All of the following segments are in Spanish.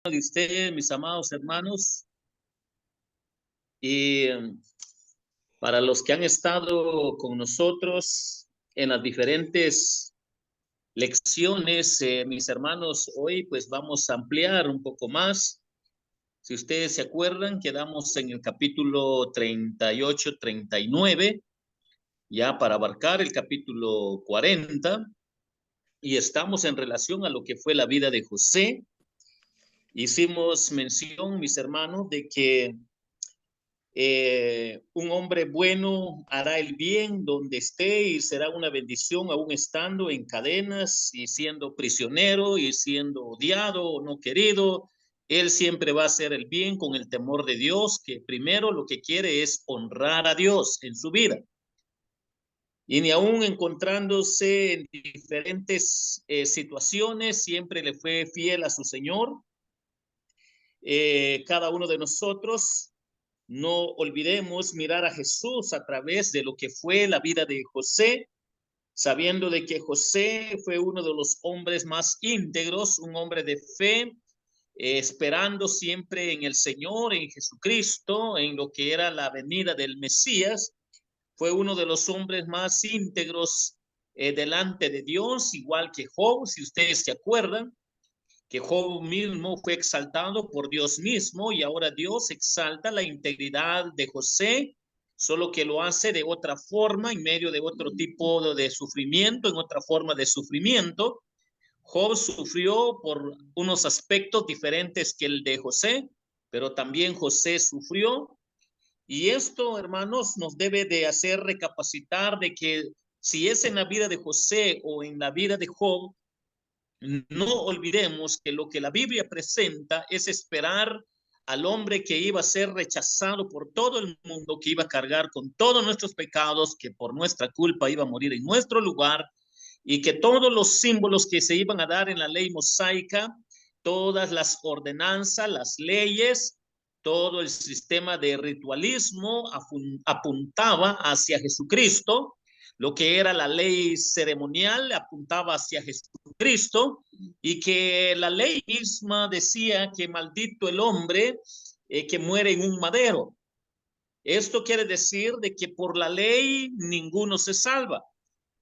De ustedes, mis amados hermanos, y para los que han estado con nosotros en las diferentes lecciones, mis hermanos, hoy pues vamos a ampliar un poco más. Si ustedes se acuerdan, quedamos en el capítulo 38, 39, ya para abarcar el capítulo 40, y estamos en relación a lo que fue la vida de José. Hicimos mención, mis hermanos, de que un hombre bueno hará el bien donde esté y será una bendición aún estando en cadenas y siendo prisionero y siendo odiado o no querido. Él siempre va a hacer el bien con el temor de Dios, que primero lo que quiere es honrar a Dios en su vida. Y ni aún encontrándose en diferentes situaciones, siempre le fue fiel a su Señor. Cada uno de nosotros no olvidemos mirar a Jesús a través de lo que fue la vida de José, sabiendo de que José fue uno de los hombres más íntegros, un hombre de fe, esperando siempre en el Señor, en Jesucristo, en lo que era la venida del Mesías. Fue uno de los hombres más íntegros delante de Dios, igual que Job, si ustedes se acuerdan que Job mismo fue exaltado por Dios mismo y ahora Dios exalta la integridad de José, solo que lo hace de otra forma, en medio de otro tipo de sufrimiento, en otra forma de sufrimiento. Job sufrió por unos aspectos diferentes que el de José, pero también José sufrió. Y esto, hermanos, nos debe de hacer recapacitar de que si es en la vida de José o en la vida de Job, no olvidemos que lo que la Biblia presenta es esperar al hombre que iba a ser rechazado por todo el mundo, que iba a cargar con todos nuestros pecados, que por nuestra culpa iba a morir en nuestro lugar, y que todos los símbolos que se iban a dar en la ley mosaica, todas las ordenanzas, las leyes, todo el sistema de ritualismo apuntaba hacia Jesucristo. Lo que era la ley ceremonial apuntaba hacia Jesucristo, y que la ley misma decía que maldito el hombre que muere en un madero. Esto quiere decir de que por la ley ninguno se salva,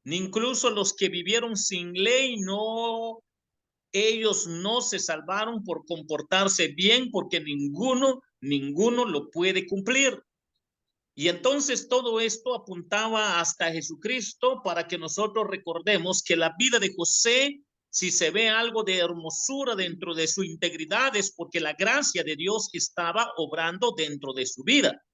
ni incluso los que vivieron sin ley, no, ellos no se salvaron por comportarse bien, porque ninguno lo puede cumplir. Y entonces todo esto apuntaba hasta Jesucristo, para que nosotros recordemos que la vida de José, si se ve algo de hermosura dentro de su integridad, es porque la gracia de Dios estaba obrando dentro de su vida.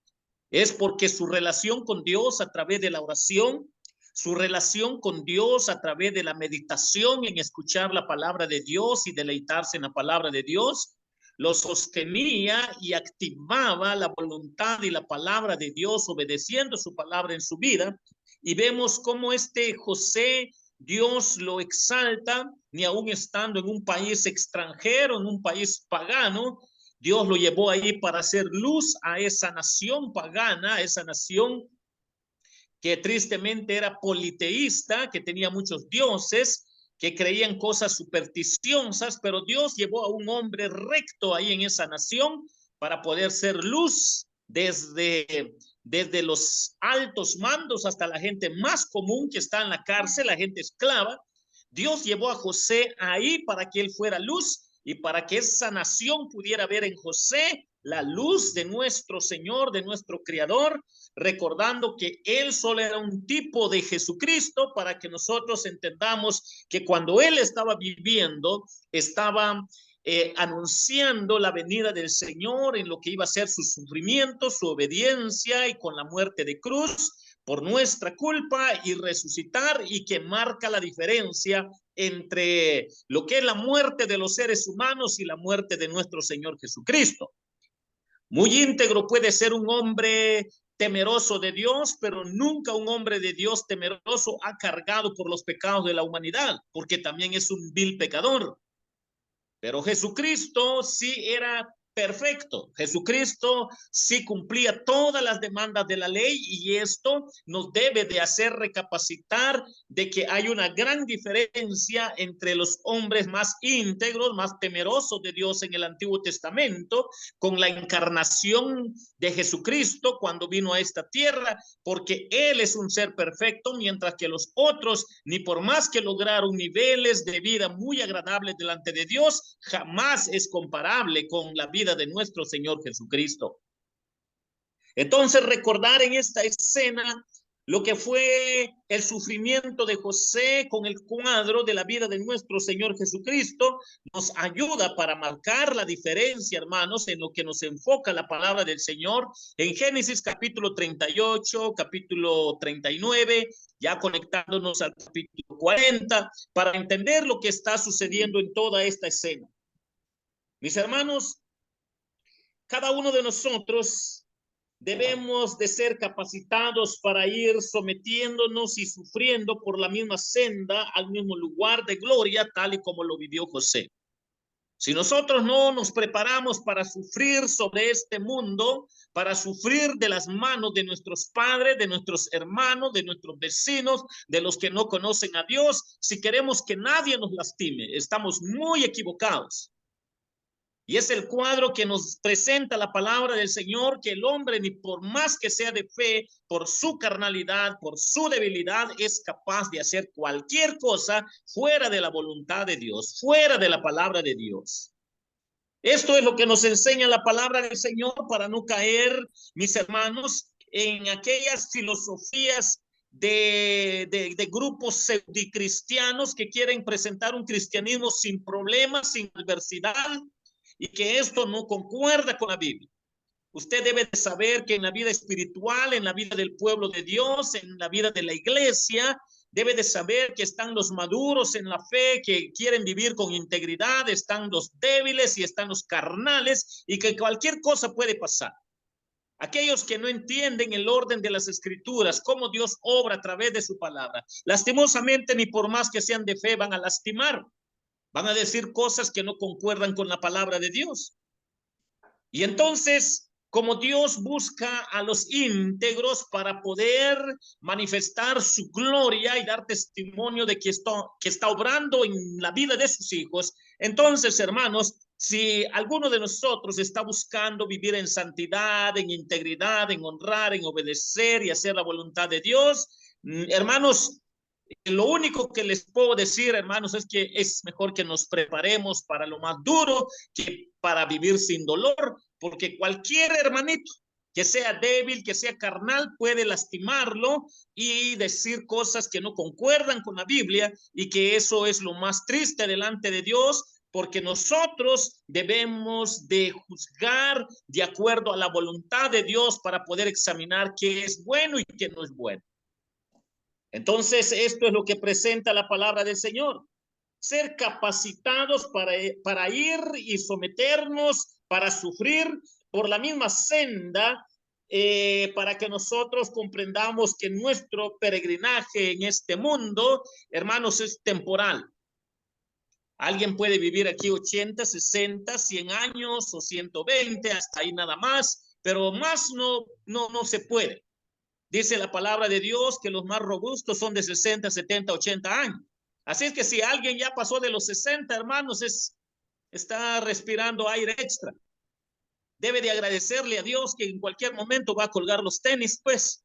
Es porque su relación con Dios a través de la oración, su relación con Dios a través de la meditación en escuchar la palabra de Dios y deleitarse en la palabra de Dios, lo sostenía y activaba la voluntad y la palabra de Dios, obedeciendo su palabra en su vida. Y vemos cómo este José, Dios lo exalta, ni aún estando en un país extranjero, en un país pagano, Dios lo llevó ahí para hacer luz a esa nación pagana, a esa nación que tristemente era politeísta, que tenía muchos dioses, que creían cosas supersticiosas, pero Dios llevó a un hombre recto ahí en esa nación para poder ser luz desde los altos mandos hasta la gente más común que está en la cárcel, la gente esclava. Dios llevó a José ahí para que él fuera luz y para que esa nación pudiera ver en José la luz de nuestro Señor, de nuestro Creador, recordando que Él solo era un tipo de Jesucristo, para que nosotros entendamos que cuando Él estaba viviendo, estaba anunciando la venida del Señor en lo que iba a ser su sufrimiento, su obediencia, y con la muerte de cruz por nuestra culpa, y resucitar, y que marca la diferencia entre lo que es la muerte de los seres humanos y la muerte de nuestro Señor Jesucristo. Muy íntegro puede ser un hombre temeroso de Dios, pero nunca un hombre de Dios temeroso ha cargado por los pecados de la humanidad, porque también es un vil pecador. Pero Jesucristo sí era perfecto. Jesucristo sí cumplía todas las demandas de la ley, y esto nos debe de hacer recapacitar de que hay una gran diferencia entre los hombres más íntegros, más temerosos de Dios en el Antiguo Testamento, con la encarnación de Jesucristo cuando vino a esta tierra, porque Él es un ser perfecto, mientras que los otros, ni por más que lograron niveles de vida muy agradables delante de Dios, jamás es comparable con la vida de nuestro Señor Jesucristo. Entonces, recordar en esta escena lo que fue el sufrimiento de José con el cuadro de la vida de nuestro Señor Jesucristo nos ayuda para marcar la diferencia, hermanos, en lo que nos enfoca la palabra del Señor en Génesis capítulo 38, capítulo 39, ya conectándonos al capítulo 40, para entender lo que está sucediendo en toda esta escena. Mis hermanos, cada uno de nosotros debemos de ser capacitados para ir sometiéndonos y sufriendo por la misma senda al mismo lugar de gloria, tal y como lo vivió José. Si nosotros no nos preparamos para sufrir sobre este mundo, para sufrir de las manos de nuestros padres, de nuestros hermanos, de nuestros vecinos, de los que no conocen a Dios, si queremos que nadie nos lastime, estamos muy equivocados. Y es el cuadro que nos presenta la palabra del Señor, que el hombre, ni por más que sea de fe, por su carnalidad, por su debilidad, es capaz de hacer cualquier cosa fuera de la voluntad de Dios, fuera de la palabra de Dios. Esto es lo que nos enseña la palabra del Señor para no caer, mis hermanos, en aquellas filosofías de grupos pseudicristianos que quieren presentar un cristianismo sin problemas, sin adversidad, y que esto no concuerda con la Biblia. Usted debe de saber que en la vida espiritual, en la vida del pueblo de Dios, en la vida de la iglesia, debe de saber que están los maduros en la fe, que quieren vivir con integridad, están los débiles y están los carnales, y que cualquier cosa puede pasar. Aquellos que no entienden el orden de las escrituras, cómo Dios obra a través de su palabra, lastimosamente, ni por más que sean de fe, van a lastimar. Van a decir cosas que no concuerdan con la palabra de Dios. Y entonces, como Dios busca a los íntegros para poder manifestar su gloria y dar testimonio de que está obrando en la vida de sus hijos, entonces, hermanos, si alguno de nosotros está buscando vivir en santidad, en integridad, en honrar, en obedecer y hacer la voluntad de Dios, hermanos, lo único que les puedo decir, hermanos, es que es mejor que nos preparemos para lo más duro que para vivir sin dolor, porque cualquier hermanito que sea débil, que sea carnal, puede lastimarlo y decir cosas que no concuerdan con la Biblia, y que eso es lo más triste delante de Dios, porque nosotros debemos de juzgar de acuerdo a la voluntad de Dios para poder examinar qué es bueno y qué no es bueno. Entonces, esto es lo que presenta la palabra del Señor. Ser capacitados para ir y someternos, para sufrir por la misma senda, para que nosotros comprendamos que nuestro peregrinaje en este mundo, hermanos, es temporal. Alguien puede vivir aquí 80, 60, 100 años o 120, hasta ahí nada más, pero más no se puede. Dice la palabra de Dios que los más robustos son de 60, 70, 80 años. Así es que si alguien ya pasó de los 60, hermanos, está respirando aire extra. Debe de agradecerle a Dios que en cualquier momento va a colgar los tenis, pues.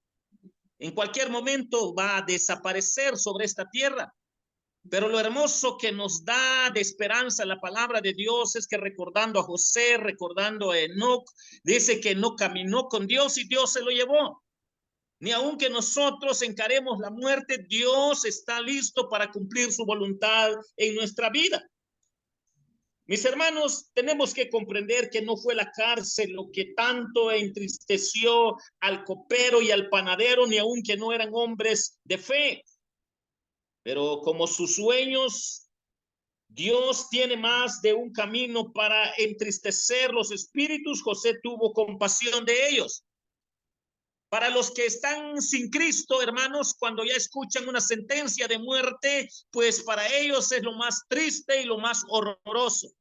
En cualquier momento va a desaparecer sobre esta tierra. Pero lo hermoso que nos da de esperanza la palabra de Dios es que, recordando a José, recordando a Enoc, dice que no caminó con Dios y Dios se lo llevó. Ni aunque nosotros encaremos la muerte, Dios está listo para cumplir su voluntad en nuestra vida. Mis hermanos, tenemos que comprender que no fue la cárcel lo que tanto entristeció al copero y al panadero, ni aunque no eran hombres de fe. Pero como sus sueños, Dios tiene más de un camino para entristecer los espíritus. José tuvo compasión de ellos. Para los que están sin Cristo, hermanos, cuando ya escuchan una sentencia de muerte, pues para ellos es lo más triste y lo más horroroso.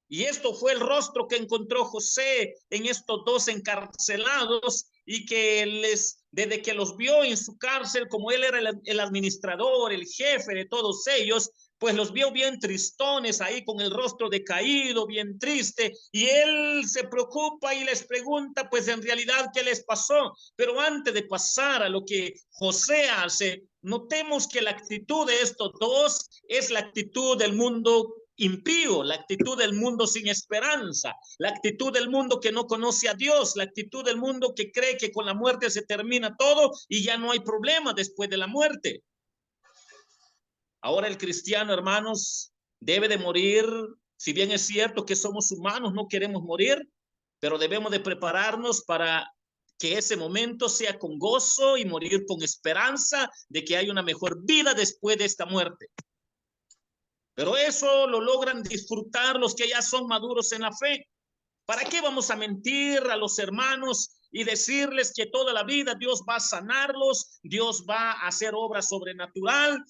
Y esto fue el rostro que encontró José en estos dos encarcelados y que desde que los vio en su cárcel, como él era el administrador, el jefe de todos ellos, pues los vio bien tristones ahí con el rostro decaído, bien triste, y él se preocupa y les pregunta, pues en realidad, ¿qué les pasó? Pero antes de pasar a lo que José hace, notemos que la actitud de estos dos es la actitud del mundo impío, la actitud del mundo sin esperanza, la actitud del mundo que no conoce a Dios, la actitud del mundo que cree que con la muerte se termina todo y ya no hay problema después de la muerte. Ahora el cristiano, hermanos, debe de morir, si bien es cierto que somos humanos, no queremos morir, pero debemos de prepararnos para que ese momento sea con gozo y morir con esperanza de que hay una mejor vida después de esta muerte. Pero eso lo logran disfrutar los que ya son maduros en la fe. ¿Para qué vamos a mentir a los hermanos y decirles que toda la vida Dios va a sanarlos, Dios va a hacer obra sobrenatural?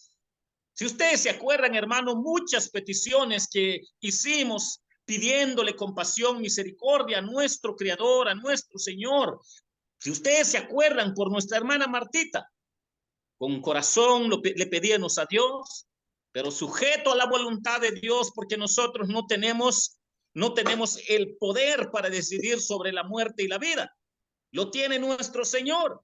Si ustedes se acuerdan, hermano, muchas peticiones que hicimos pidiéndole compasión, misericordia a nuestro Creador, a nuestro Señor. Si ustedes se acuerdan por nuestra hermana Martita, con corazón le pedíamos a Dios, pero sujeto a la voluntad de Dios, porque nosotros no tenemos el poder para decidir sobre la muerte y la vida. Lo tiene nuestro Señor.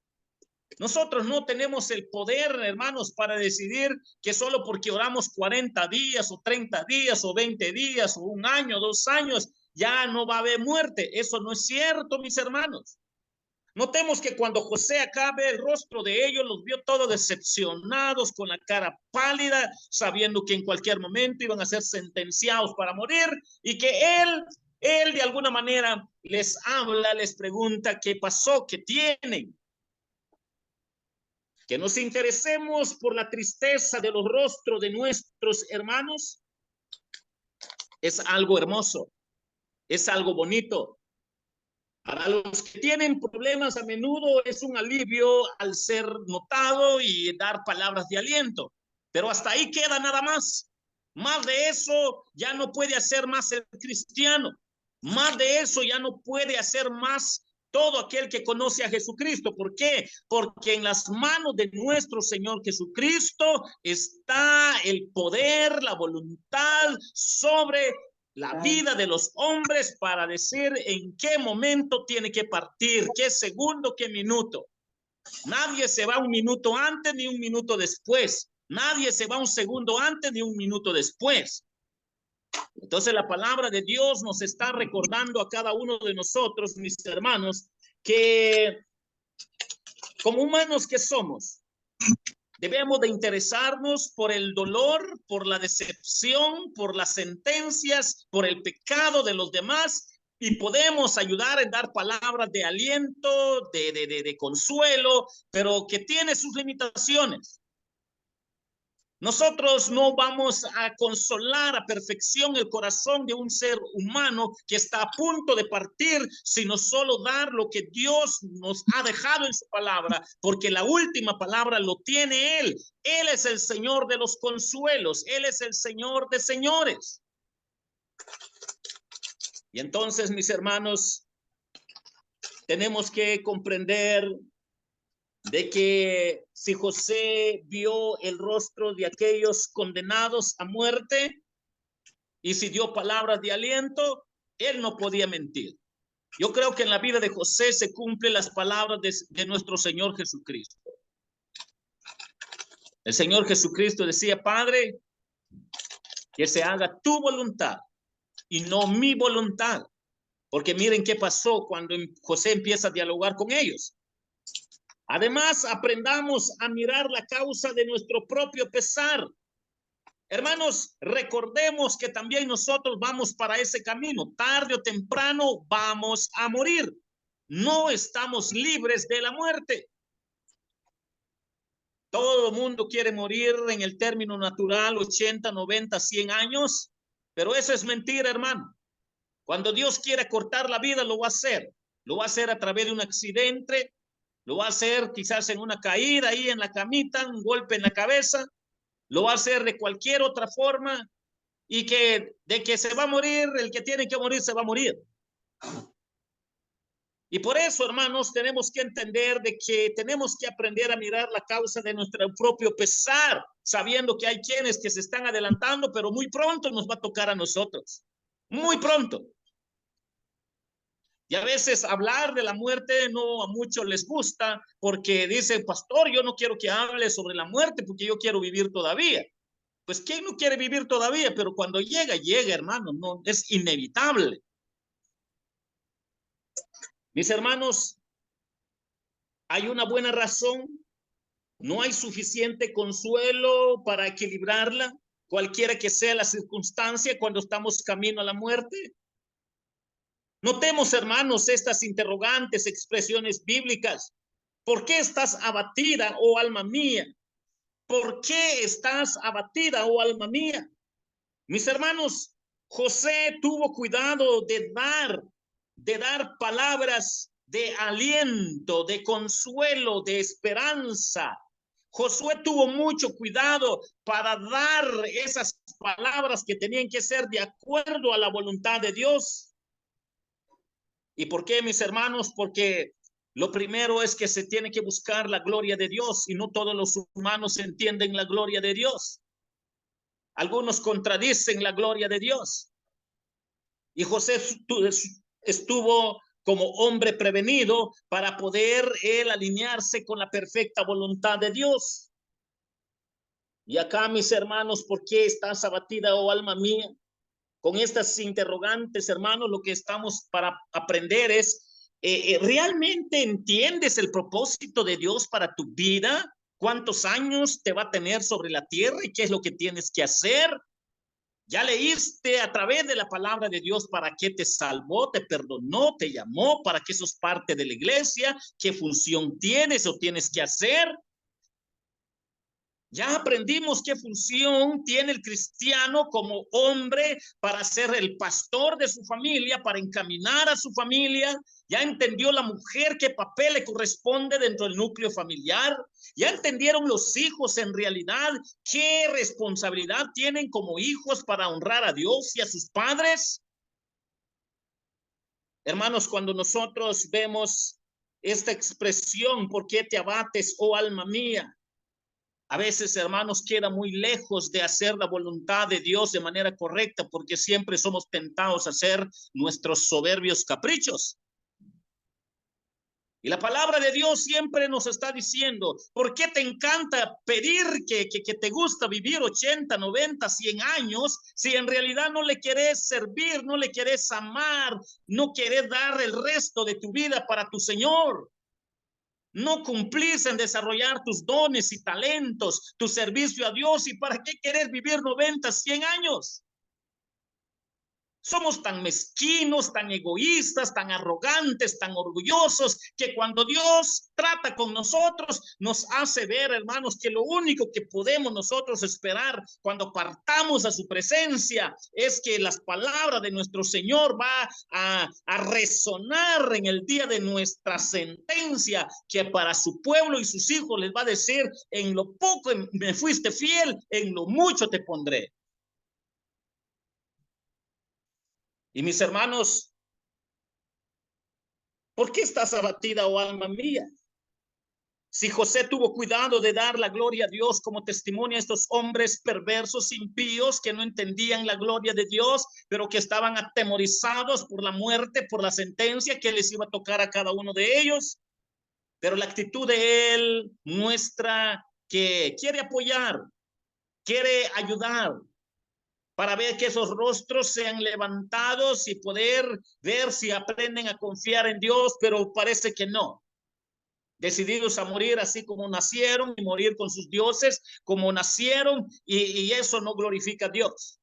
Nosotros no tenemos el poder, hermanos, para decidir que solo porque oramos 40 días o 30 días o 20 días o un año, 2 años, ya no va a haber muerte. Eso no es cierto, mis hermanos. Notemos que cuando José acá ve el rostro de ellos, los vio todos decepcionados, con la cara pálida, sabiendo que en cualquier momento iban a ser sentenciados para morir y que él de alguna manera les habla, les pregunta qué pasó, qué tienen. Que nos interesemos por la tristeza de los rostros de nuestros hermanos es algo hermoso, es algo bonito. Para los que tienen problemas a menudo es un alivio al ser notado y dar palabras de aliento, pero hasta ahí queda nada más. Más de eso ya no puede hacer más el cristiano. Más de eso ya no puede hacer más todo aquel que conoce a Jesucristo. ¿Por qué? Porque en las manos de nuestro Señor Jesucristo está el poder, la voluntad sobre la vida de los hombres para decir en qué momento tiene que partir, qué segundo, qué minuto. Nadie se va un minuto antes ni un minuto después. Nadie se va un segundo antes ni un minuto después. Entonces la palabra de Dios nos está recordando a cada uno de nosotros, mis hermanos, que como humanos que somos, debemos de interesarnos por el dolor, por la decepción, por las sentencias, por el pecado de los demás y podemos ayudar en dar palabras de aliento, de consuelo, pero que tiene sus limitaciones. Nosotros no vamos a consolar a perfección el corazón de un ser humano que está a punto de partir, sino solo dar lo que Dios nos ha dejado en su palabra, porque la última palabra lo tiene Él. Él es el Señor de los consuelos, Él es el Señor de señores. Y entonces, mis hermanos, tenemos que comprender de que si José vio el rostro de aquellos condenados a muerte y si dio palabras de aliento, él no podía mentir. Yo creo que en la vida de José se cumplen las palabras de nuestro Señor Jesucristo. El Señor Jesucristo decía: Padre, que se haga tu voluntad y no mi voluntad. Porque miren qué pasó cuando José empieza a dialogar con ellos. Además, aprendamos a mirar la causa de nuestro propio pesar. Hermanos, recordemos que también nosotros vamos para ese camino. Tarde o temprano vamos a morir. No estamos libres de la muerte. Todo el mundo quiere morir en el término natural, 80, 90, 100 años, pero eso es mentira, hermano. Cuando Dios quiere cortar la vida, lo va a hacer. Lo va a hacer a través de un accidente, lo va a hacer quizás en una caída ahí en la camita, un golpe en la cabeza, lo va a hacer de cualquier otra forma, y que de que se va a morir, el que tiene que morir se va a morir. Y por eso, hermanos, tenemos que entender de que tenemos que aprender a mirar la causa de nuestro propio pesar, sabiendo que hay quienes que se están adelantando, pero muy pronto nos va a tocar a nosotros. Muy pronto. Y a veces hablar de la muerte no a muchos les gusta porque dicen, pastor, yo no quiero que hable sobre la muerte porque yo quiero vivir todavía. Pues ¿quién no quiere vivir todavía? Pero cuando llega, llega, hermano, no, es inevitable. Mis hermanos, hay una buena razón, no hay suficiente consuelo para equilibrarla, cualquiera que sea la circunstancia cuando estamos camino a la muerte. Notemos, hermanos, estas interrogantes, expresiones bíblicas. ¿Por qué estás abatida, oh alma mía? ¿Por qué estás abatida, oh alma mía? Mis hermanos, José tuvo cuidado de dar palabras de aliento, de consuelo, de esperanza. Josué tuvo mucho cuidado para dar esas palabras que tenían que ser de acuerdo a la voluntad de Dios. ¿Y por qué, mis hermanos? Porque lo primero es que se tiene que buscar la gloria de Dios y no todos los humanos entienden la gloria de Dios. Algunos contradicen la gloria de Dios. Y José estuvo como hombre prevenido para poder él alinearse con la perfecta voluntad de Dios. Y acá, mis hermanos, ¿por qué estás abatida, oh alma mía? Con estas interrogantes, hermanos, lo que estamos para aprender es, ¿realmente entiendes el propósito de Dios para tu vida? ¿Cuántos años te va a tener sobre la tierra y qué es lo que tienes que hacer? ¿Ya leíste a través de la palabra de Dios para qué te salvó, te perdonó, te llamó, para qué sos parte de la iglesia? ¿Qué función tienes o tienes que hacer? Ya aprendimos qué función tiene el cristiano como hombre para ser el pastor de su familia, para encaminar a su familia. Ya entendió la mujer qué papel le corresponde dentro del núcleo familiar. Ya entendieron los hijos en realidad qué responsabilidad tienen como hijos para honrar a Dios y a sus padres. Hermanos, cuando nosotros vemos esta expresión, ¿por qué te abates, oh alma mía? A veces, hermanos, queda muy lejos de hacer la voluntad de Dios de manera correcta porque siempre somos tentados a hacer nuestros soberbios caprichos. Y la palabra de Dios siempre nos está diciendo, ¿por qué te encanta pedir que te gusta vivir 80, 90, 100 años si en realidad no le querés servir, no le querés amar, no querés dar el resto de tu vida para tu Señor? No cumplís en desarrollar tus dones y talentos, tu servicio a Dios. ¿Y para qué querés vivir 90, 100 años? Somos tan mezquinos, tan egoístas, tan arrogantes, tan orgullosos, que cuando Dios trata con nosotros, nos hace ver, hermanos, que lo único que podemos nosotros esperar cuando partamos a su presencia es que las palabras de nuestro Señor va a resonar en el día de nuestra sentencia, que para su pueblo y sus hijos les va a decir, en lo poco me fuiste fiel, en lo mucho te pondré. Y mis hermanos, ¿por qué estás abatida, oh alma mía? Si José tuvo cuidado de dar la gloria a Dios como testimonio a estos hombres perversos, impíos, que no entendían la gloria de Dios, pero que estaban atemorizados por la muerte, por la sentencia que les iba a tocar a cada uno de ellos. Pero la actitud de él muestra que quiere apoyar, quiere ayudar, para ver que esos rostros sean levantados y poder ver si aprenden a confiar en Dios, pero parece que no. Decididos a morir así como nacieron y morir con sus dioses como nacieron, y eso no glorifica a Dios.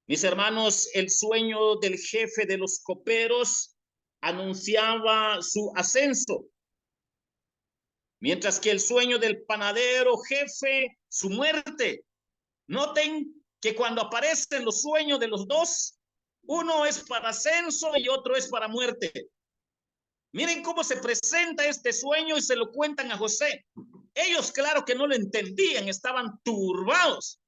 Mis hermanos, el sueño del jefe de los coperos anunciaba su ascenso, mientras que el sueño del panadero jefe, su muerte. Noten que cuando aparecen los sueños de los dos, uno es para ascenso y otro es para muerte. Miren cómo se presenta este sueño y se lo cuentan a José. Ellos, claro que no lo entendían, estaban turbados.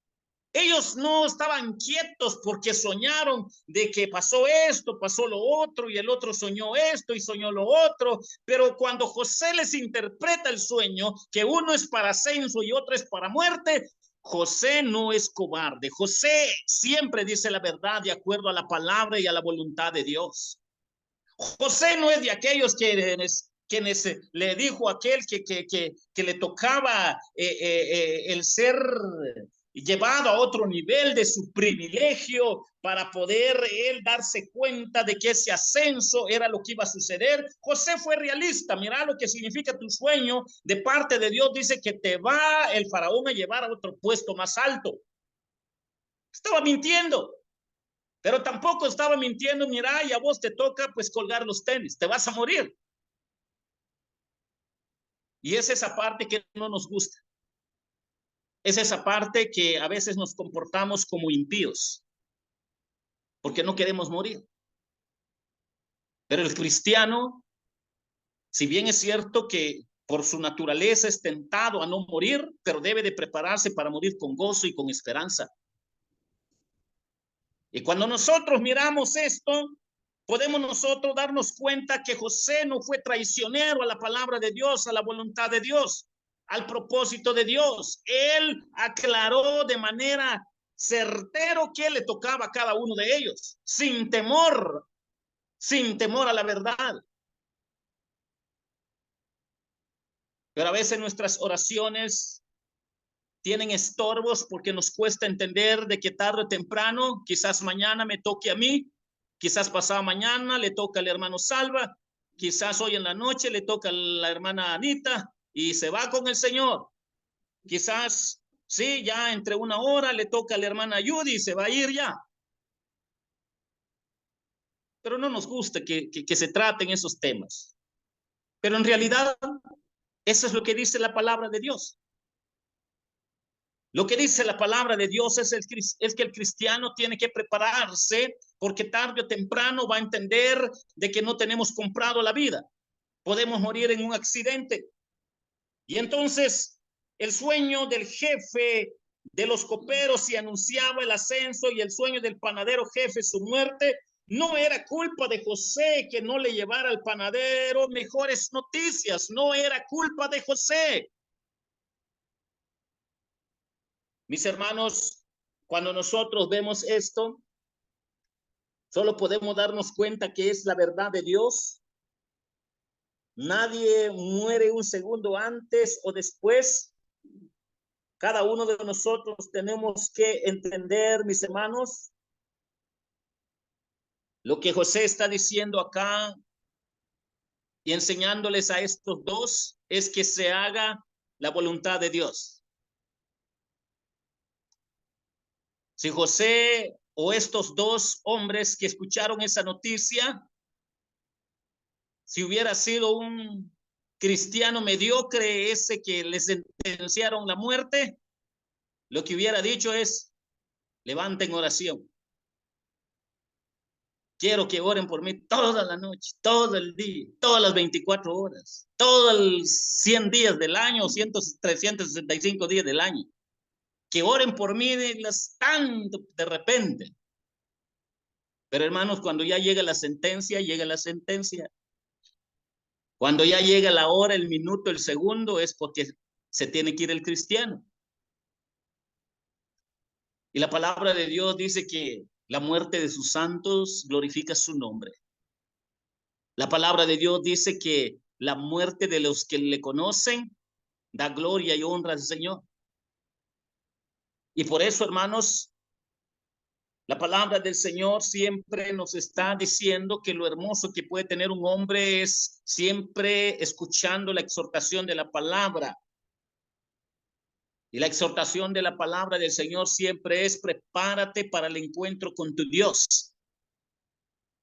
Ellos no estaban quietos porque soñaron de que pasó esto, pasó lo otro, y el otro soñó esto y soñó lo otro. Pero cuando José les interpreta el sueño, que uno es para ascenso y otro es para muerte, José no es cobarde. José siempre dice la verdad de acuerdo a la palabra y a la voluntad de Dios. José no es de aquellos quienes le dijo a aquel que le tocaba el ser llevado a otro nivel de su privilegio para poder él darse cuenta de que ese ascenso era lo que iba a suceder. José fue realista. Mira lo que significa tu sueño de parte de Dios. Dice que te va el faraón a llevar a otro puesto más alto. Estaba mintiendo. Pero tampoco estaba mintiendo, mira, y a vos te toca pues colgar los tenis, te vas a morir. Y es esa parte que no nos gusta. Es esa parte que a veces nos comportamos como impíos, porque no queremos morir. Pero el cristiano, si bien es cierto que por su naturaleza es tentado a no morir, pero debe de prepararse para morir con gozo y con esperanza. Y cuando nosotros miramos esto, podemos nosotros darnos cuenta que José no fue traicionero a la palabra de Dios, a la voluntad de Dios, al propósito de Dios. Él aclaró de manera certero qué le tocaba a cada uno de ellos, sin temor a la verdad. Pero a veces nuestras oraciones tienen estorbos porque nos cuesta entender de que tarde o temprano, quizás mañana me toque a mí, quizás pasado mañana le toca al hermano Salva, quizás hoy en la noche le toca a la hermana Anita y se va con el Señor. Quizás, sí, ya entre una hora le toca a la hermana Judy y se va a ir ya. Pero no nos gusta que se traten esos temas. Pero en realidad, eso es lo que dice la palabra de Dios. Lo que dice la palabra de Dios es que el cristiano tiene que prepararse porque tarde o temprano va a entender de que no tenemos comprado la vida. Podemos morir en un accidente. Y entonces el sueño del jefe de los coperos y anunciaba el ascenso y el sueño del panadero jefe su muerte. No era culpa de José que no le llevara al panadero mejores noticias. No era culpa de José. Mis hermanos, cuando nosotros vemos esto, solo podemos darnos cuenta que es la verdad de Dios. Nadie muere un segundo antes o después. Cada uno de nosotros tenemos que entender, mis hermanos, lo que José está diciendo acá y enseñándoles a estos dos es que se haga la voluntad de Dios. Si José o estos dos hombres que escucharon esa noticia, si hubiera sido un cristiano mediocre ese que les sentenciaron la muerte, lo que hubiera dicho es, levanten oración. Quiero que oren por mí toda la noche, todo el día, todas las 24 horas, todos los 100 días del año, 365 días del año. Que oren por mí tanto de repente. Pero hermanos, cuando ya llega la sentencia, llega la sentencia. Cuando ya llega la hora, el minuto, el segundo, es porque se tiene que ir el cristiano. Y la palabra de Dios dice que la muerte de sus santos glorifica su nombre. La palabra de Dios dice que la muerte de los que le conocen da gloria y honra al Señor. Y por eso, hermanos, la palabra del Señor siempre nos está diciendo que lo hermoso que puede tener un hombre es siempre escuchando la exhortación de la palabra. Y la exhortación de la palabra del Señor siempre es prepárate para el encuentro con tu Dios.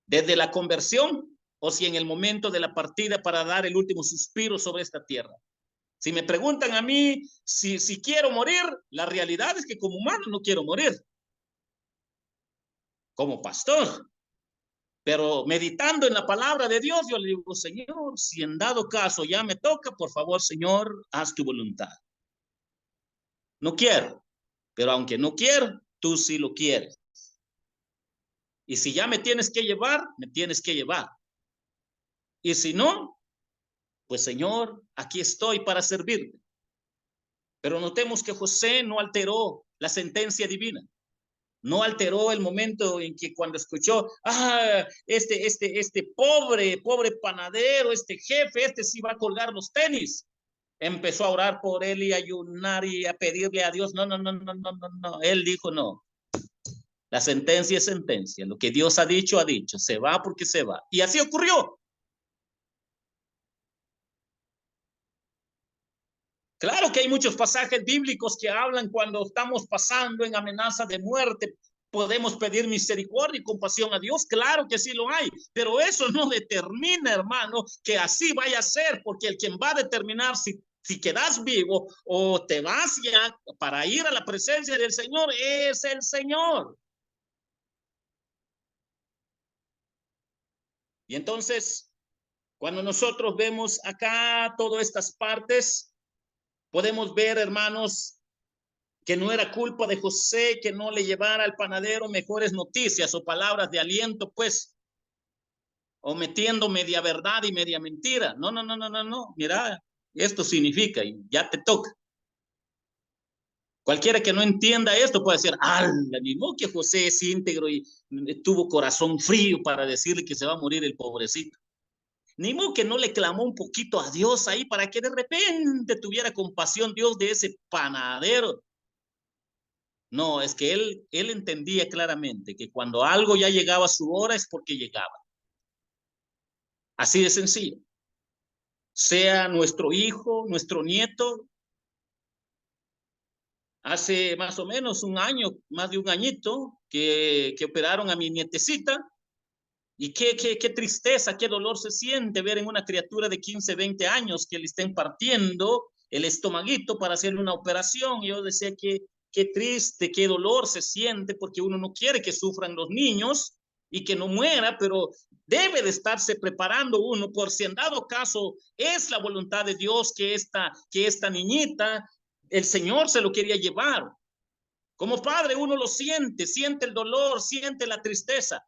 Desde la conversión o si en el momento de la partida para dar el último suspiro sobre esta tierra. Si me preguntan a mí si quiero morir, la realidad es que como humano no quiero morir. Como pastor. Pero meditando en la palabra de Dios, yo le digo, Señor, si en dado caso ya me toca, por favor, Señor, haz tu voluntad. No quiero. pero aunque no quiero, tú sí lo quieres. Y si ya me tienes que llevar, me tienes que llevar. Y si no, pues Señor, aquí estoy para servirte. Pero notemos que José no alteró la sentencia divina. No alteró el momento en que cuando escuchó, este pobre panadero, este jefe, este sí va a colgar los tenis. Empezó a orar por él y a ayunar y a pedirle a Dios. No, no, no, no, no, no, no. Él dijo no. La sentencia es sentencia. Lo que Dios ha dicho, ha dicho. Se va porque se va. Y así ocurrió. Claro que hay muchos pasajes bíblicos que hablan cuando estamos pasando en amenaza de muerte. Podemos pedir misericordia y compasión a Dios. Claro que sí lo hay. Pero eso no determina, hermano, que así vaya a ser. Porque el quien va a determinar si quedas vivo o te vas ya para ir a la presencia del Señor es el Señor. Y entonces, cuando nosotros vemos acá todas estas partes, podemos ver, hermanos, que no era culpa de José que no le llevara al panadero mejores noticias o palabras de aliento, pues, o metiendo media verdad y media mentira. No, no, no, no, no, no. Mira, esto significa y ya te toca. Cualquiera que no entienda esto puede decir, ni modo que José es íntegro y tuvo corazón frío para decirle que se va a morir el pobrecito. Ni modo que no le clamó un poquito a Dios ahí para que de repente tuviera compasión Dios de ese panadero. No, es que él entendía claramente que cuando algo ya llegaba a su hora es porque llegaba. Así de sencillo. Sea nuestro hijo, nuestro nieto, hace más o menos un año, más de un añito, que operaron a mi nietecita. Y qué tristeza, qué dolor se siente ver en una criatura de 15, 20 años que le estén partiendo el estomaguito para hacerle una operación. Yo decía que qué triste, qué dolor se siente, porque uno no quiere que sufran los niños y que no muera, pero debe de estarse preparando uno por si en dado caso es la voluntad de Dios que esta niñita, el Señor se lo quería llevar. Como padre uno lo siente el dolor, siente la tristeza.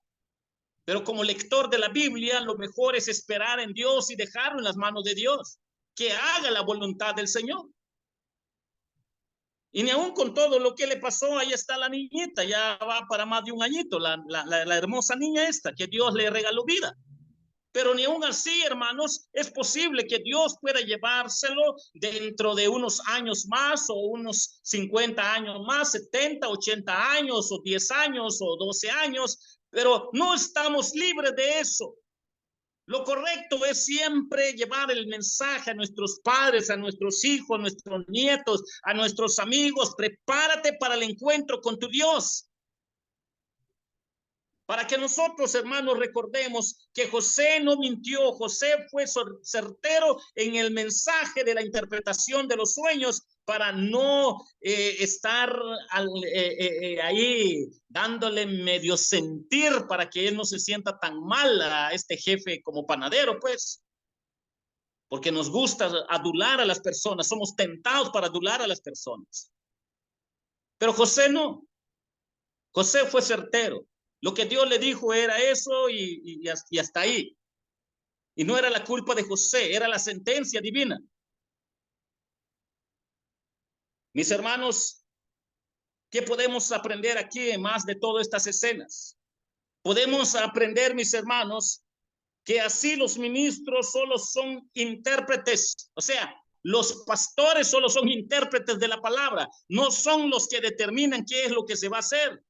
Pero como lector de la Biblia, lo mejor es esperar en Dios y dejarlo en las manos de Dios, que haga la voluntad del Señor. Y ni aún con todo lo que le pasó, ahí está la niñita, ya va para más de un añito, la hermosa niña esta, que Dios le regaló vida. Pero ni aún así, hermanos, es posible que Dios pueda llevárselo dentro de unos años más o unos 50 años más, 70, 80 años o 10 años o 12 años, pero no estamos libres de eso. Lo correcto es siempre llevar el mensaje a nuestros padres, a nuestros hijos, a nuestros nietos, a nuestros amigos. Prepárate para el encuentro con tu Dios. Para que nosotros, hermanos, recordemos que José no mintió, José fue certero en el mensaje de la interpretación de los sueños para no estar ahí dándole medio sentir para que él no se sienta tan mal a este jefe como panadero, pues. Porque nos gusta adular a las personas, somos tentados para adular a las personas. Pero José no, José fue certero. Lo que Dios le dijo era eso y hasta ahí. Y no era la culpa de José, era la sentencia divina. Mis hermanos, ¿qué podemos aprender aquí más de todas estas escenas? Podemos aprender, mis hermanos, que así los ministros solo son intérpretes, o sea, los pastores solo son intérpretes de la palabra, no son los que determinan qué es lo que se va a hacer.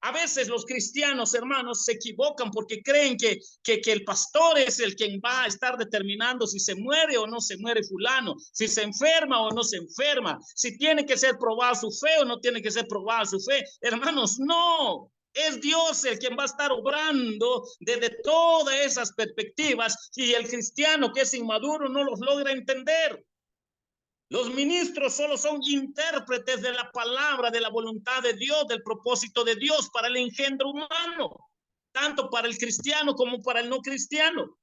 A veces los cristianos, hermanos, se equivocan porque creen que el pastor es el quien va a estar determinando si se muere o no se muere fulano, si se enferma o no se enferma, si tiene que ser probada su fe o no tiene que ser probada su fe. Hermanos, no. Es Dios el quien va a estar obrando desde todas esas perspectivas y el cristiano que es inmaduro no los logra entender. Los ministros solo son intérpretes de la palabra, de la voluntad de Dios, del propósito de Dios para el engendro humano, tanto para el cristiano como para el no cristiano.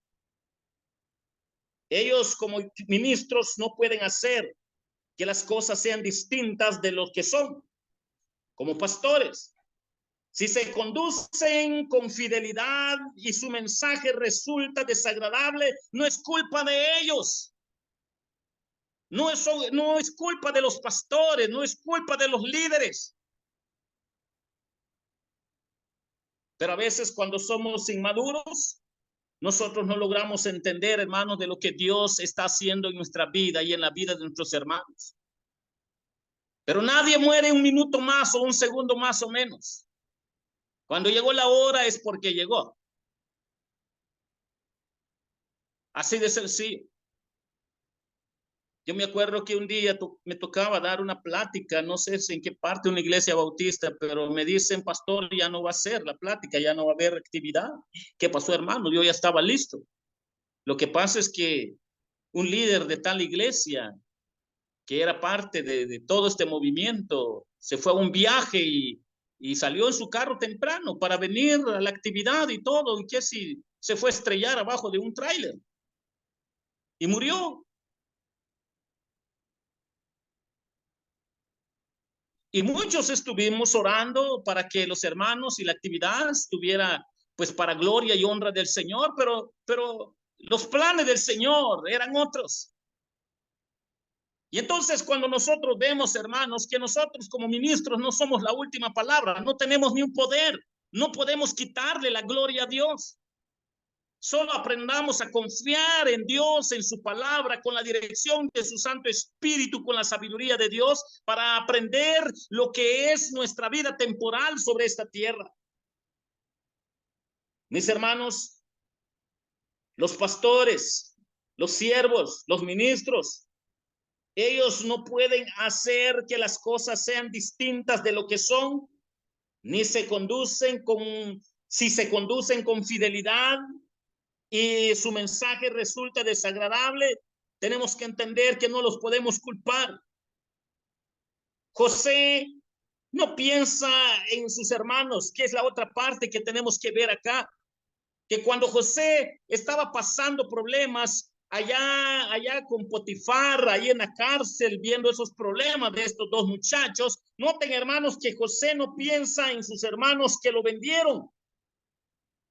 Ellos como ministros no pueden hacer que las cosas sean distintas de lo que son como pastores. Si se conducen con fidelidad y su mensaje resulta desagradable, no es culpa de ellos. No es culpa de los pastores, no es culpa de los líderes. Pero a veces cuando somos inmaduros, nosotros no logramos entender, hermanos, de lo que Dios está haciendo en nuestra vida y en la vida de nuestros hermanos. Pero nadie muere un minuto más o un segundo más o menos. Cuando llegó la hora es porque llegó. Así de sencillo. Yo me acuerdo que un día me tocaba dar una plática, no sé si en qué parte de una iglesia bautista, pero me dicen, pastor, ya no va a ser la plática, ya no va a haber actividad. ¿Qué pasó, hermano? Yo ya estaba listo. Lo que pasa es que un líder de tal iglesia, que era parte de todo este movimiento, se fue a un viaje y salió en su carro temprano para venir a la actividad y todo, y que si se fue a estrellar abajo de un tráiler y murió. Y muchos estuvimos orando para que los hermanos y la actividad estuviera pues para gloria y honra del Señor, pero los planes del Señor eran otros. Y entonces cuando nosotros vemos, hermanos, que nosotros como ministros no somos la última palabra, no tenemos ni un poder, no podemos quitarle la gloria a Dios. Solo aprendamos a confiar en Dios, en su palabra, con la dirección de su Santo Espíritu, con la sabiduría de Dios, para aprender lo que es nuestra vida temporal sobre esta tierra. Mis hermanos, los pastores, los siervos, los ministros, ellos no pueden hacer que las cosas sean distintas de lo que son, ni se conducen si se conducen con fidelidad y su mensaje resulta desagradable, tenemos que entender que no los podemos culpar. José no piensa en sus hermanos, que es la otra parte que tenemos que ver acá, que cuando José estaba pasando problemas allá con Potifar, ahí en la cárcel, viendo esos problemas de estos dos muchachos, noten, hermanos, que José no piensa en sus hermanos que lo vendieron.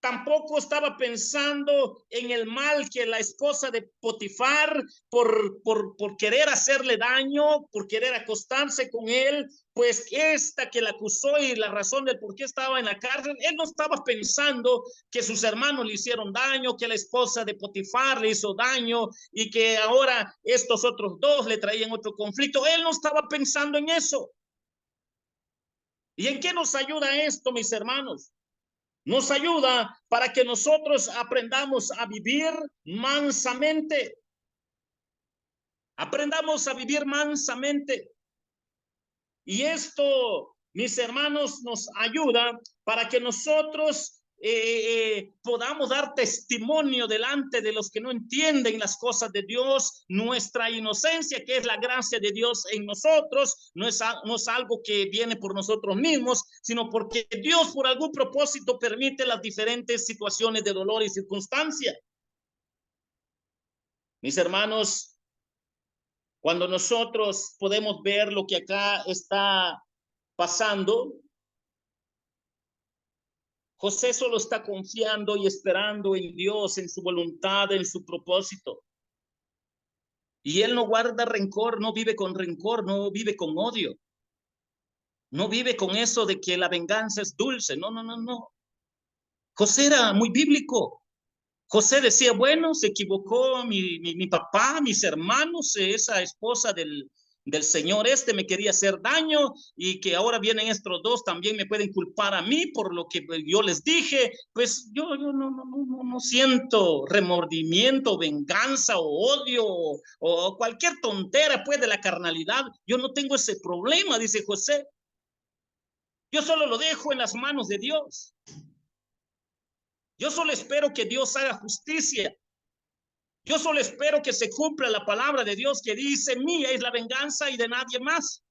Tampoco estaba pensando en el mal que la esposa de Potifar por querer hacerle daño, por querer acostarse con él, pues esta que la acusó y la razón del por qué estaba en la cárcel, él no estaba pensando que sus hermanos le hicieron daño, que la esposa de Potifar le hizo daño y que ahora estos otros dos le traían otro conflicto. Él no estaba pensando en eso. ¿Y en qué nos ayuda esto, mis hermanos? Nos ayuda para que nosotros aprendamos a vivir mansamente. Aprendamos a vivir mansamente. Y esto, mis hermanos, nos ayuda para que nosotros podamos dar testimonio delante de los que no entienden las cosas de Dios, nuestra inocencia, que es la gracia de Dios en nosotros, no es algo que viene por nosotros mismos, sino porque Dios por algún propósito permite las diferentes situaciones de dolor y circunstancia. Mis hermanos, cuando nosotros podemos ver lo que acá está pasando, José solo está confiando y esperando en Dios, en su voluntad, en su propósito. Y él no guarda rencor, no vive con rencor, no vive con odio. No vive con eso de que la venganza es dulce. No, no, no, no. José era muy bíblico. José decía, bueno, se equivocó mi papá, mis hermanos, esa esposa del señor me quería hacer daño y que ahora vienen estos dos, también me pueden culpar a mí por lo que yo les dije. Pues yo no siento remordimiento, venganza o odio o cualquier tontera pues de la carnalidad. Yo no tengo ese problema, dice José. Yo solo lo dejo en las manos de Dios. Yo solo espero que Dios haga justicia. Yo solo espero que se cumpla la palabra de Dios que dice, mía es la venganza y de nadie más.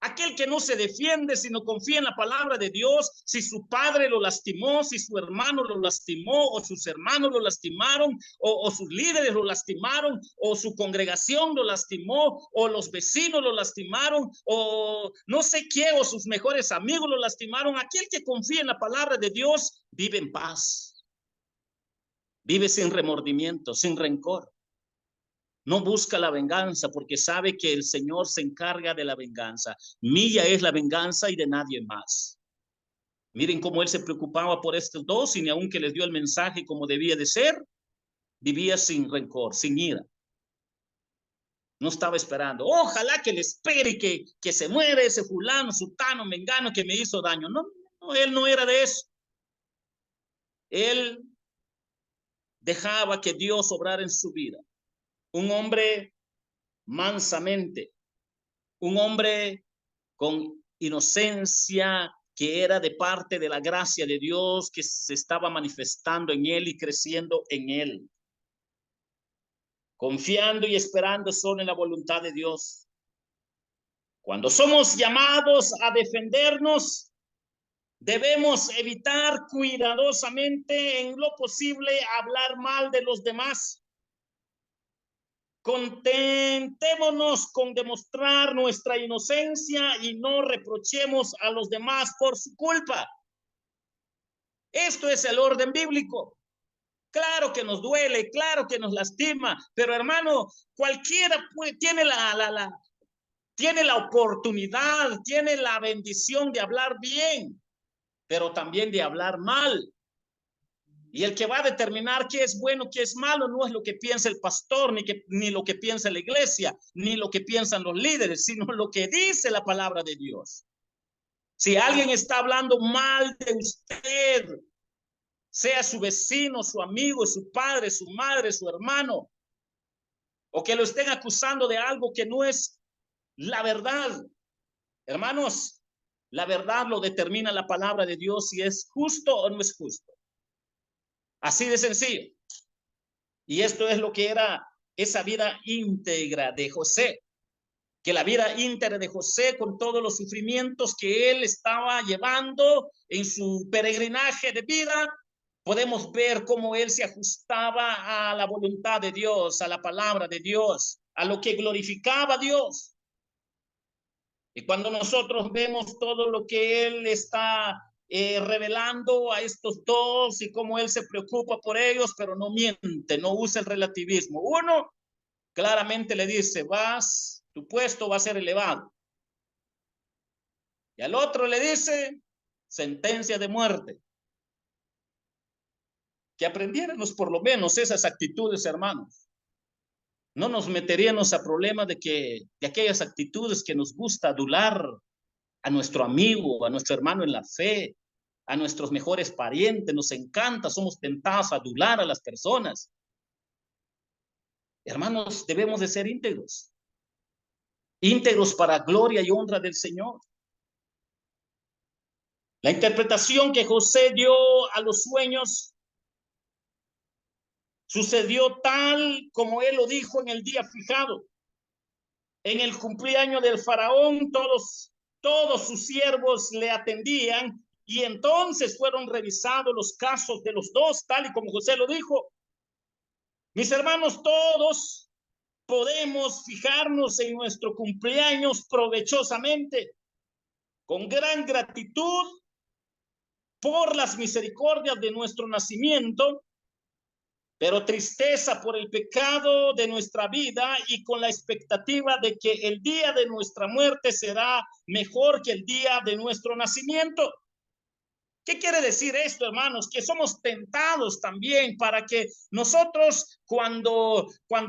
Aquel que no se defiende, sino confía en la palabra de Dios. Si su padre lo lastimó, si su hermano lo lastimó, o sus hermanos lo lastimaron, o sus líderes lo lastimaron, o su congregación lo lastimó, o los vecinos lo lastimaron, o no sé qué, o sus mejores amigos lo lastimaron. Aquel que confía en la palabra de Dios vive en paz. Vive sin remordimiento, sin rencor. No busca la venganza porque sabe que el Señor se encarga de la venganza. Mía es la venganza y de nadie más. Miren cómo él se preocupaba por estos dos, y ni aun que les dio el mensaje como debía de ser, vivía sin rencor, sin ira. No estaba esperando. Ojalá que le espere que se muera ese fulano, sutano, mengano que me hizo daño. No, no, él no era de eso. Él dejaba que Dios obrara en su vida. Un hombre mansamente, un hombre con inocencia que era de parte de la gracia de Dios que se estaba manifestando en él y creciendo en él, confiando y esperando solo en la voluntad de Dios. Cuando somos llamados a defendernos, debemos evitar cuidadosamente en lo posible hablar mal de los demás. Contentémonos con demostrar nuestra inocencia y no reprochemos a los demás por su culpa. Esto es el orden bíblico. Claro que nos duele, claro que nos lastima, pero hermano, cualquiera tiene tiene la oportunidad, tiene la bendición de hablar bien, pero también de hablar mal. Y el que va a determinar qué es bueno, qué es malo, no es lo que piensa el pastor, ni lo que piensa la iglesia, ni lo que piensan los líderes, sino lo que dice la palabra de Dios. Si alguien está hablando mal de usted, sea su vecino, su amigo, su padre, su madre, su hermano, o que lo estén acusando de algo que no es la verdad, hermanos, la verdad lo determina la palabra de Dios, si es justo o no es justo. Así de sencillo. Y esto es lo que era esa vida íntegra de José, que la vida íntegra de José, con todos los sufrimientos que él estaba llevando en su peregrinaje de vida, podemos ver cómo él se ajustaba a la voluntad de Dios, a la palabra de Dios, a lo que glorificaba a Dios. Y cuando nosotros vemos todo lo que él está revelando a estos dos y cómo él se preocupa por ellos, pero no miente, no usa el relativismo. Uno claramente le dice, tu puesto va a ser elevado. Y al otro le dice, sentencia de muerte. Que aprendiéramos por lo menos esas actitudes, hermanos. No nos meteríamos a problemas de aquellas actitudes que nos gusta adular a nuestro amigo, a nuestro hermano en la fe, a nuestros mejores parientes. Nos encanta, somos tentados a adular a las personas. Hermanos, debemos de ser íntegros. Íntegros para gloria y honra del Señor. La interpretación que José dio a los sueños sucedió tal como él lo dijo en el día fijado. En el cumpleaños del faraón, todos sus siervos le atendían, y entonces fueron revisados los casos de los dos, tal y como José lo dijo. Mis hermanos, todos podemos fijarnos en nuestro cumpleaños provechosamente, con gran gratitud por las misericordias de nuestro nacimiento, pero tristeza por el pecado de nuestra vida y con la expectativa de que el día de nuestra muerte será mejor que el día de nuestro nacimiento. ¿Qué quiere decir esto, hermanos? Que somos tentados también para que nosotros cuando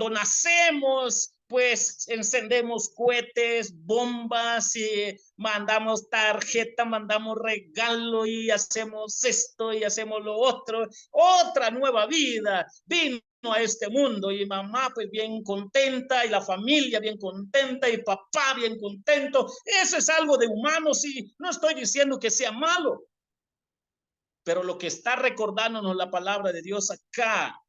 nacemos, pues encendemos cohetes, bombas y mandamos tarjeta, mandamos regalo y hacemos esto y hacemos lo otro. Otra nueva vida vino a este mundo, y mamá pues bien contenta, y la familia bien contenta, y papá bien contento. Eso es algo de humanos, y no estoy diciendo que sea malo. Pero lo que está recordándonos la palabra de Dios acá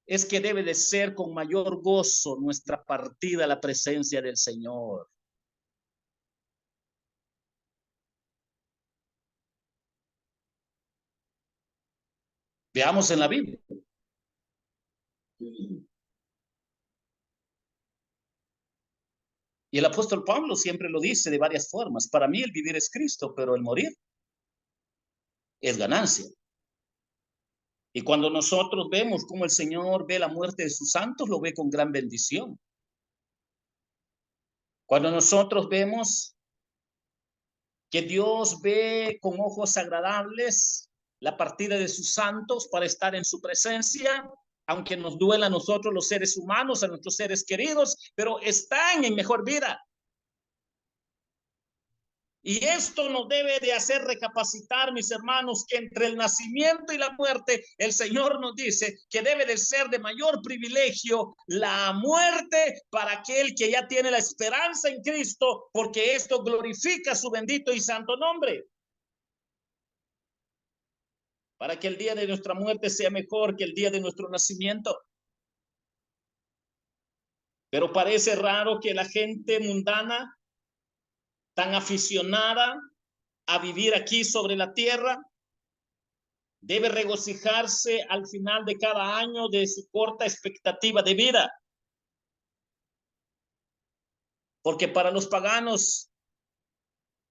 es que debe de ser con mayor gozo nuestra partida a la presencia del Señor. Veamos en la Biblia. Y el apóstol Pablo siempre lo dice de varias formas. Para mí el vivir es Cristo, pero el morir es ganancia. Y cuando nosotros vemos cómo el Señor ve la muerte de sus santos, lo ve con gran bendición. Cuando nosotros vemos que Dios ve con ojos agradables la partida de sus santos para estar en su presencia, aunque nos duela a nosotros los seres humanos, a nuestros seres queridos, pero están en mejor vida. Y esto nos debe de hacer recapacitar, mis hermanos, que entre el nacimiento y la muerte, el Señor nos dice que debe de ser de mayor privilegio la muerte para aquel que ya tiene la esperanza en Cristo, porque esto glorifica su bendito y santo nombre. Para que el día de nuestra muerte sea mejor que el día de nuestro nacimiento. Pero parece raro que la gente mundana, tan aficionada a vivir aquí sobre la tierra, debe regocijarse al final de cada año de su corta expectativa de vida. Porque para los paganos,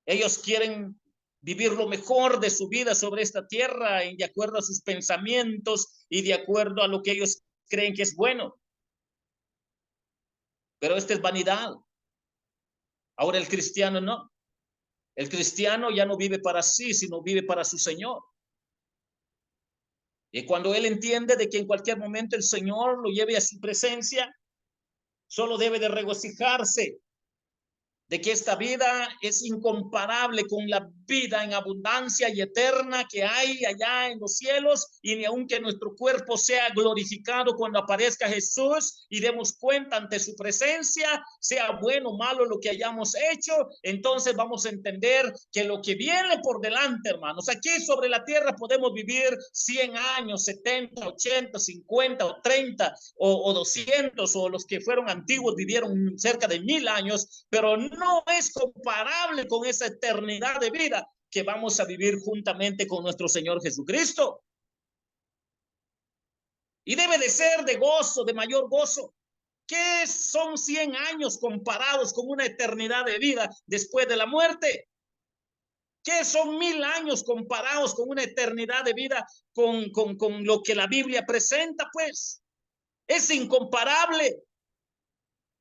ellos quieren vivir lo mejor de su vida sobre esta tierra y de acuerdo a sus pensamientos y de acuerdo a lo que ellos creen que es bueno. Pero esta es vanidad. Ahora el cristiano no. El cristiano ya no vive para sí, sino vive para su Señor. Y cuando él entiende de que en cualquier momento el Señor lo lleve a su presencia, solo debe de regocijarse de que esta vida es incomparable con la vida en abundancia y eterna que hay allá en los cielos, y ni aunque nuestro cuerpo sea glorificado cuando aparezca Jesús y demos cuenta ante su presencia, sea bueno o malo lo que hayamos hecho, entonces vamos a entender que lo que viene por delante, hermanos, aquí sobre la tierra podemos vivir 100 años, 70, 80, 50 o 30 o 200, o los que fueron antiguos vivieron cerca de 1000 años, pero no es comparable con esa eternidad de vida que vamos a vivir juntamente con nuestro Señor Jesucristo. Y debe de ser de gozo, de mayor gozo. ¿Qué son 100 años comparados con una eternidad de vida después de la muerte? ¿Qué son 1000 años comparados con una eternidad de vida con lo que la Biblia presenta? Pues es incomparable.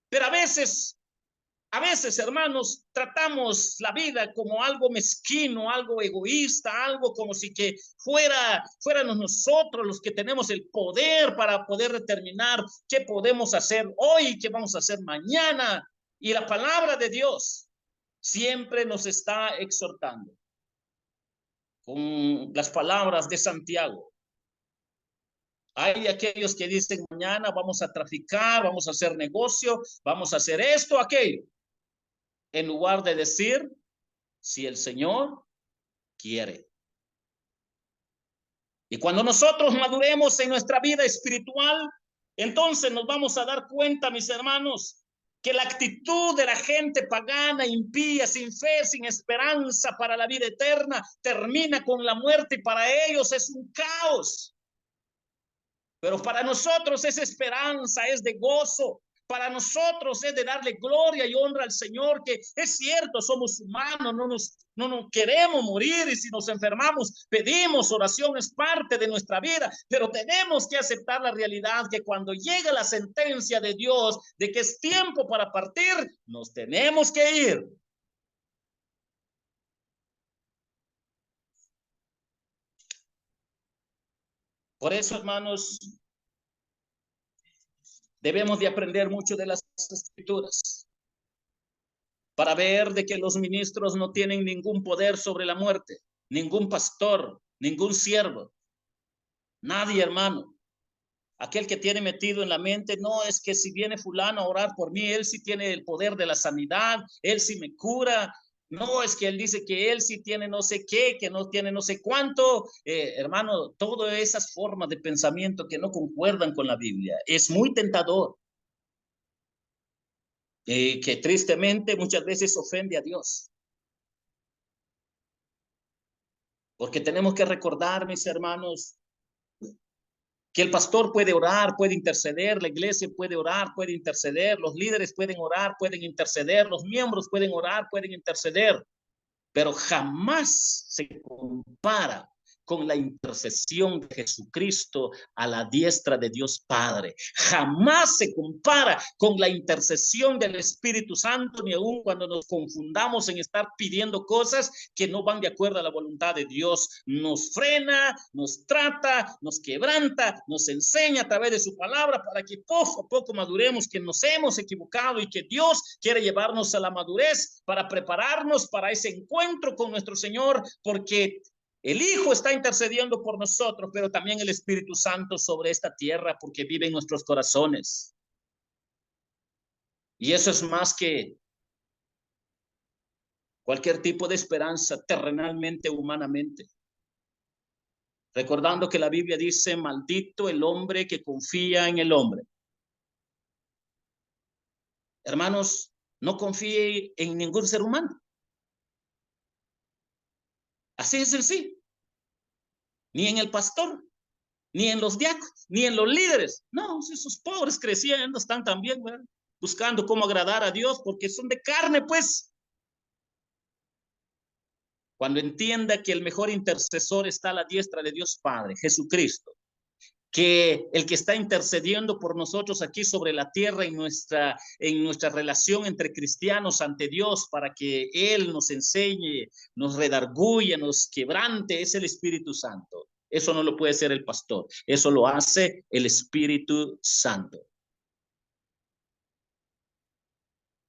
Pero a veces, hermanos, tratamos la vida como algo mezquino, algo egoísta, algo como si que fuéramos nosotros los que tenemos el poder para poder determinar qué podemos hacer hoy, qué vamos a hacer mañana. Y la palabra de Dios siempre nos está exhortando con las palabras de Santiago. Hay aquellos que dicen mañana vamos a traficar, vamos a hacer negocio, vamos a hacer esto, aquello, en lugar de decir si el Señor quiere. Y cuando nosotros maduremos en nuestra vida espiritual, entonces nos vamos a dar cuenta, mis hermanos, que la actitud de la gente pagana, impía, sin fe, sin esperanza para la vida eterna, termina con la muerte, y para ellos es un caos. Pero para nosotros es esperanza, es de gozo. Para nosotros es de darle gloria y honra al Señor, que es cierto, somos humanos, no nos queremos morir, y si nos enfermamos pedimos oración, es parte de nuestra vida, pero tenemos que aceptar la realidad que cuando llega la sentencia de Dios de que es tiempo para partir, nos tenemos que ir. Por eso, hermanos, debemos de aprender mucho de las Escrituras para ver de que los ministros no tienen ningún poder sobre la muerte, ningún pastor, ningún siervo, nadie, hermano. Aquel que tiene metido en la mente, no, es que si viene fulano a orar por mí, él sí tiene el poder de la sanidad, él sí me cura. No, es que él dice que él sí tiene no sé qué, que no tiene no sé cuánto. Hermano, todas esas formas de pensamiento que no concuerdan con la Biblia, es muy tentador. Que tristemente muchas veces ofende a Dios. Porque tenemos que recordar, mis hermanos, que el pastor puede orar, puede interceder, la iglesia puede orar, puede interceder, los líderes pueden orar, pueden interceder, los miembros pueden orar, pueden interceder, pero jamás se compara con la intercesión de Jesucristo a la diestra de Dios Padre. Jamás se compara con la intercesión del Espíritu Santo, ni aun cuando nos confundamos en estar pidiendo cosas que no van de acuerdo a la voluntad de Dios. Nos frena, nos trata, nos quebranta, nos enseña a través de su palabra para que poco a poco maduremos, que nos hemos equivocado y que Dios quiere llevarnos a la madurez para prepararnos para ese encuentro con nuestro Señor, porque el Hijo está intercediendo por nosotros, pero también el Espíritu Santo sobre esta tierra, porque vive en nuestros corazones. Y eso es más que cualquier tipo de esperanza terrenalmente, humanamente. Recordando que la Biblia dice, maldito el hombre que confía en el hombre. Hermanos, no confíe en ningún ser humano. Así es sencillo. Ni en el pastor, ni en los diáconos, ni en los líderes. No, esos pobres creciendo están también, ¿verdad?, buscando cómo agradar a Dios, porque son de carne, pues. Cuando entienda que el mejor intercesor está a la diestra de Dios Padre, Jesucristo, que el que está intercediendo por nosotros aquí sobre la tierra en nuestra relación entre cristianos ante Dios, para que Él nos enseñe, nos redarguya, nos quebrante, es el Espíritu Santo. Eso no lo puede hacer el pastor, eso lo hace el Espíritu Santo.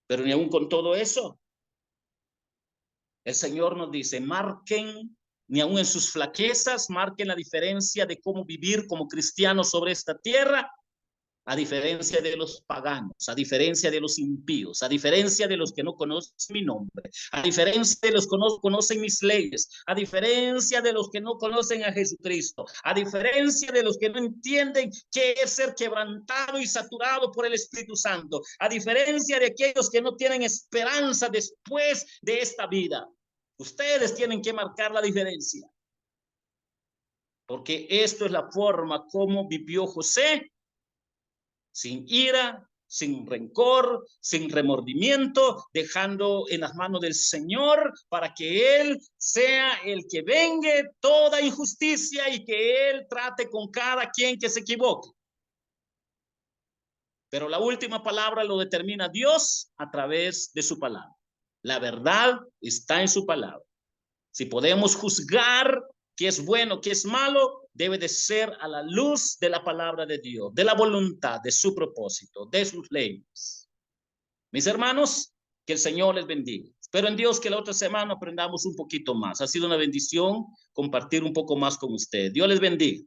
Pero ni aún con todo eso, el Señor nos dice, marquen, ni aún en sus flaquezas, marquen la diferencia de cómo vivir como cristianos sobre esta tierra, a diferencia de los paganos, a diferencia de los impíos, a diferencia de los que no conocen mi nombre, a diferencia de los que no conocen mis leyes, a diferencia de los que no conocen a Jesucristo, a diferencia de los que no entienden qué es ser quebrantado y saturado por el Espíritu Santo, a diferencia de aquellos que no tienen esperanza después de esta vida. Ustedes tienen que marcar la diferencia, porque esto es la forma como vivió José, sin ira, sin rencor, sin remordimiento, dejando en las manos del Señor para que Él sea el que vengue toda injusticia y que Él trate con cada quien que se equivoque. Pero la última palabra lo determina Dios a través de su palabra. La verdad está en su palabra. Si podemos juzgar qué es bueno, qué es malo, debe de ser a la luz de la palabra de Dios, de la voluntad, de su propósito, de sus leyes. Mis hermanos, que el Señor les bendiga. Espero en Dios que la otra semana aprendamos un poquito más. Ha sido una bendición compartir un poco más con ustedes. Dios les bendiga.